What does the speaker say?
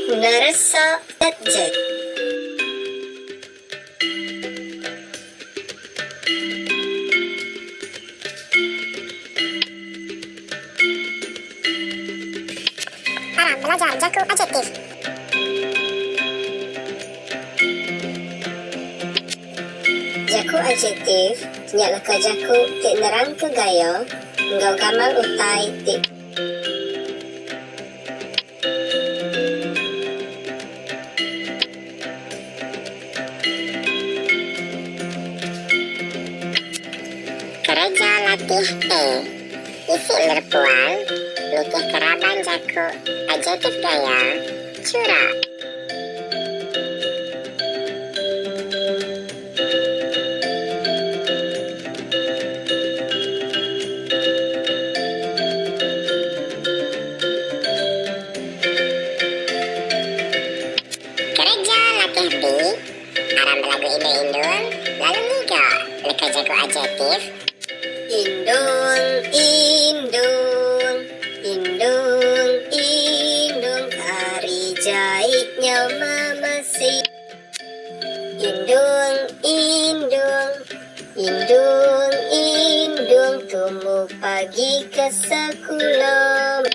Narasa Jet. Sekarang belajar jaku adjektif. Jaku adjektif, nya laka jaku tik nerang ke gaya, ngau gamal utai tik. Kerja latih E. Isi lerpual, mikih keraban jaku adjektif gaya, curah. Kerja latih B. Aram belagu indul-indul, lalu niga leka jaku adjektif. Indung, indung, indung, indung, kari jahitnya mamasi. Indung, indung, indung, indung, tumbuh pagi ke sekolah.